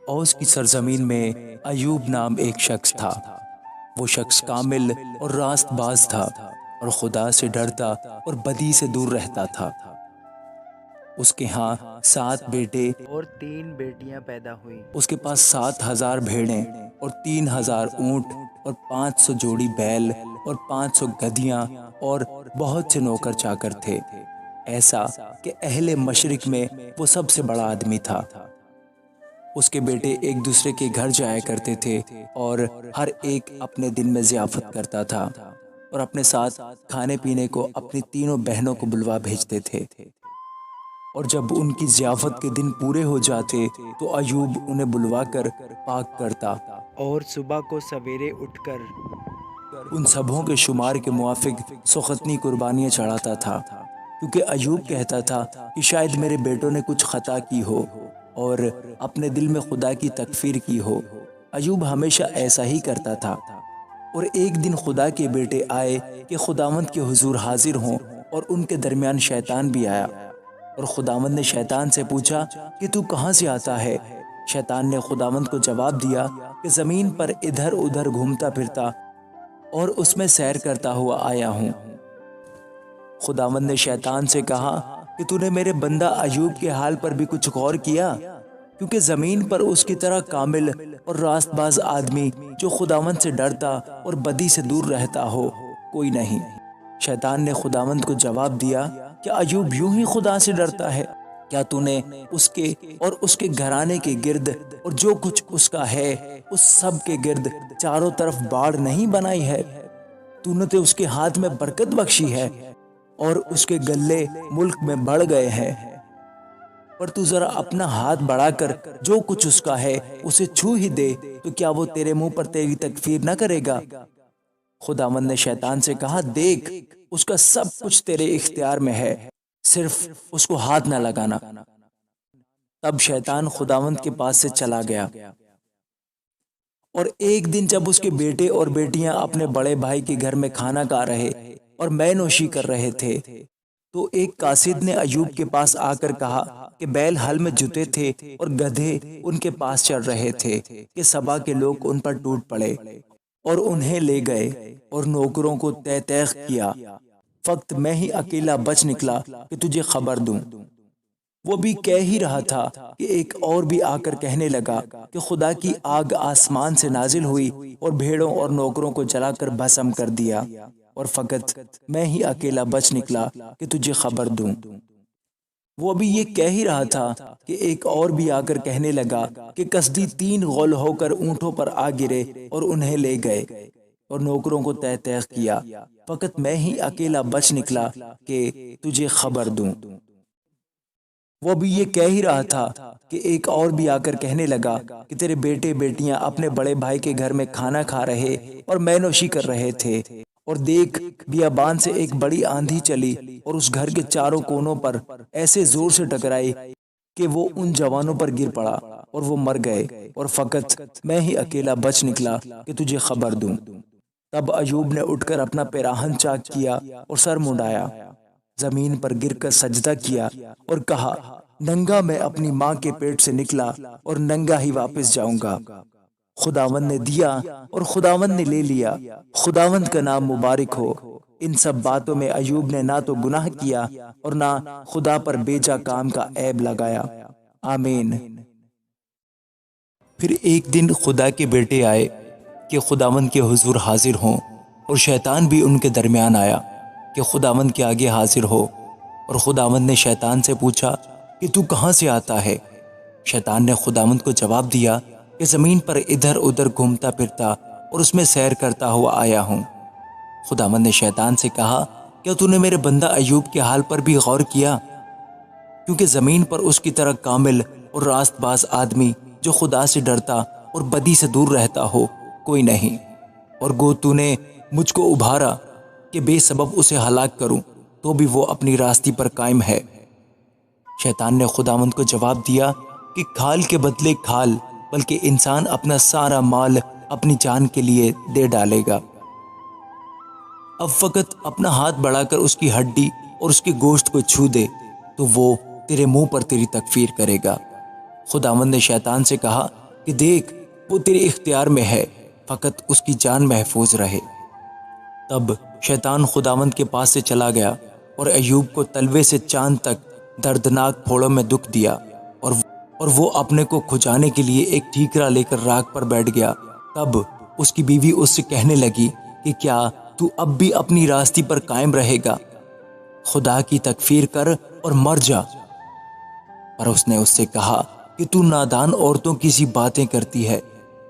اوس کی سرزمین میں ایوب نام ایک شخص تھا۔ وہ شخص کامل اور راست باز تھا اور خدا سے ڈرتا اور بدی سے دور رہتا تھا۔ اس کے ہاں 7 بیٹے اور 3 بیٹیاں پیدا ہوئیں۔ اس کے پاس 7,000 بھیڑیں اور 3,000 اونٹ اور 500 جوڑی بیل اور 500 گدھیاں اور بہت سے نوکر چاکر تھے، ایسا کہ اہل مشرق میں وہ سب سے بڑا آدمی تھا۔ اس کے بیٹے ایک دوسرے کے گھر جایا کرتے تھے اور ہر ایک اپنے دن میں ضیافت کرتا تھا اور اپنے ساتھ کھانے پینے کو اپنی تینوں بہنوں کو بلوا بھیجتے تھے، اور جب ان کی ضیافت کے دن پورے ہو جاتے تو ایوب انہیں بلوا کر پاک کرتا اور صبح کو سویرے اٹھ کر ان سبھوں کے شمار کے موافق سختنی قربانیاں چڑھاتا تھا، کیونکہ ایوب کہتا تھا کہ شاید میرے بیٹوں نے کچھ خطا کی ہو اور اپنے دل میں خدا کی تکفیر کی ہو۔ ایوب ہمیشہ ایسا ہی کرتا تھا۔ اور ایک دن خدا کے بیٹے آئے کہ خداوند کے حضور حاضر ہوں، اور ان کے درمیان شیطان بھی آیا، اور خداوند نے شیطان سے پوچھا کہ تو کہاں سے آتا ہے؟ شیطان نے خداوند کو جواب دیا کہ زمین پر ادھر ادھر گھومتا پھرتا اور اس میں سیر کرتا ہوا آیا ہوں۔ خداوند نے شیطان سے کہا کہ تو نے میرے بندہ ایوب کے حال پر بھی کچھ غور کیا؟ کیونکہ زمین پر اس کی طرح کامل اور راست باز آدمی جو خداوند سے ڈرتا اور بدی سے دور رہتا ہو کوئی نہیں۔ شیطان نے خداوند کو جواب دیا، کیا ایوب یوں ہی خدا سے ڈرتا ہے؟ کیا تو نے اس کے اور اس کے گھرانے کے گرد اور جو کچھ اس کا ہے اس سب کے گرد چاروں طرف باڑ نہیں بنائی ہے؟ تو نے تو اس کے ہاتھ میں برکت بخشی ہے اور اس کے گلے ملک میں بڑھ گئے ہیں، پر تو ذرا اپنا ہاتھ بڑھا کر جو کچھ اس کا ہے اسے چھو ہی دے تو کیا وہ تیرے منہ پر تیری تکفیر نہ کرے گا؟ خداوند نے شیطان سے کہا، دیکھ اس کا سب کچھ تیرے اختیار میں ہے، صرف اس کو ہاتھ نہ لگانا۔ تب شیطان خداوند کے پاس سے چلا گیا۔ اور ایک دن جب اس کے بیٹے اور بیٹیاں اپنے بڑے بھائی کے گھر میں کھانا کھا رہے اور مے نوشی کر رہے تھے تو ایک قاصد نے ایوب کے پاس آ کر کہا کہ بیل ہل میں جتے تھے اور گدھے ان کے پاس چڑھ رہے تھے کہ سبا کے لوگ ان پر ٹوٹ پڑے اور انہیں لے گئے اور نوکروں کو تہ تیغ کیا۔ فقط میں ہی اکیلا بچ نکلا کہ تجھے خبر دوں۔ وہ بھی کہہ ہی رہا تھا کہ ایک اور بھی آ کر کہنے لگا کہ خدا کی آگ آسمان سے نازل ہوئی اور بھیڑوں اور نوکروں کو جلا کر بھسم کر دیا، اور فقط میں ہی اکیلا بچ نکلا کہ تجھے خبر دوں۔ وہ بھی یہ کہہ ہی رہا تھا کہ ایک اور بھی آ کر کہنے لگا کہ کسدی 3 غول ہو کر اونٹوں پر آ گرے اور انہیں لے گئے اور نوکروں کو تہ تیغ کیا، فقط میں ہی اکیلا بچ نکلا کہ تجھے خبر دوں۔ وہ بھی یہ کہہ ہی رہا تھا کہ ایک اور بھی آ کر کہنے لگا کہ تیرے بیٹے بیٹیاں اپنے بڑے بھائی کے گھر میں کھانا کھا رہے اور مے نوشی کر رہے تھے، اور دیکھ بیابان سے ایک بڑی آندھی چلی اور اس گھر کے چاروں کونوں پر ایسے زور سے ٹکرائی کہ وہ ان جوانوں پر گر پڑا اور وہ مر گئے، اور فقط میں ہی اکیلا بچ نکلا کہ تجھے خبر دوں۔ تب ایوب نے اٹھ کر اپنا پیراہن چاک کیا اور سر منڈایا، زمین پر گر کر سجدہ کیا اور کہا، ننگا میں اپنی ماں کے پیٹ سے نکلا اور ننگا ہی واپس جاؤں گا۔ خداوند نے دیا اور خداوند نے لے لیا، خداوند کا نام مبارک ہو۔ ان سب باتوں میں ایوب نے نہ تو گناہ کیا اور نہ خدا پر بیجا کام کا عیب لگایا۔ آمین۔ پھر ایک دن خدا کے بیٹے آئے کہ خداوند کے حضور حاضر ہوں، اور شیطان بھی ان کے درمیان آیا کہ خداوند کے آگے حاضر ہو۔ اور خداوند نے شیطان سے پوچھا کہ تو کہاں سے آتا ہے؟ شیطان نے خداوند کو جواب دیا کہ زمین پر ادھر ادھر گھومتا پھرتا اور اس میں سیر کرتا ہوا آیا ہوں۔ خداوند نے شیطان سے کہا، کیا تو نے میرے بندہ ایوب کے حال پر بھی غور کیا؟ کیونکہ زمین پر اس کی طرح کامل اور راست باز آدمی جو خدا سے ڈرتا اور بدی سے دور رہتا ہو کوئی نہیں، اور گو تو نے مجھ کو ابھارا کہ بے سبب اسے ہلاک کروں، تو بھی وہ اپنی راستی پر قائم ہے۔ شیطان نے خداوند کو جواب دیا کہ کھال کے بدلے کھال، بلکہ انسان اپنا سارا مال اپنی جان کے لیے دے ڈالے گا۔ اب فقط اپنا ہاتھ بڑھا کر اس کی ہڈی اور اس کے گوشت کو چھو دے تو وہ تیرے منہ پر تیری تکفیر کرے گا۔ خداوند نے شیطان سے کہا، کہ دیکھ وہ تیرے اختیار میں ہے، فقط اس کی جان محفوظ رہے۔ تب شیطان خداوند کے پاس سے چلا گیا اور ایوب کو تلوے سے چاند تک دردناک پھوڑوں میں دکھ دیا، اور وہ اپنے کو کھجانے کے لیے ایک ٹھیکرا لے کر راکھ پر بیٹھ گیا۔ تب اس کی بیوی اس سے کہنے لگی کہ کیا تو اب بھی اپنی راستی پر قائم رہے گا؟ خدا کی تکفیر کر اور مر جا۔ پر اس نے اس سے کہا کہ تو نادان عورتوں کی سی باتیں کرتی ہے،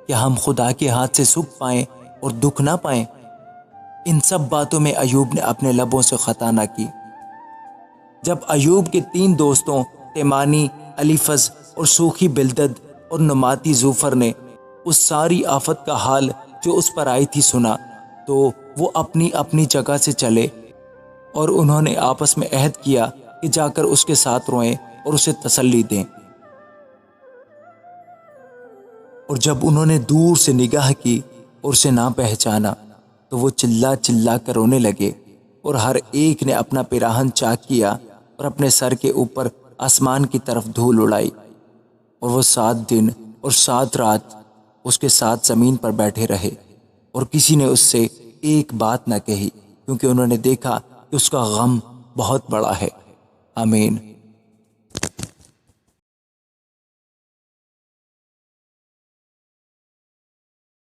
کیا ہم خدا کے ہاتھ سے سکھ پائیں اور دکھ نہ پائیں؟ ان سب باتوں میں ایوب نے اپنے لبوں سے خطا نہ کی۔ جب ایوب کے 3 دوستوں تیمانی، الیفز اور سوخی بلدد اور نماتی زوفر نے اس ساری آفت کا حال جو اس پر آئی تھی سنا، تو وہ اپنی اپنی جگہ سے چلے، اور انہوں نے آپس میں عہد کیا کہ جا کر اس کے ساتھ روئیں اور اسے تسلی دیں۔ اور جب انہوں نے دور سے نگاہ کی اور اسے نہ پہچانا، تو وہ چلا چلا کر رونے لگے، اور ہر ایک نے اپنا پیراہن چاک کیا اور اپنے سر کے اوپر آسمان کی طرف دھول اڑائی۔ اور وہ 7 دن اور 7 رات اس کے ساتھ زمین پر بیٹھے رہے، اور کسی نے اس سے ایک بات نہ کہی، کیونکہ انہوں نے دیکھا کہ اس کا غم بہت بڑا ہے۔ آمین۔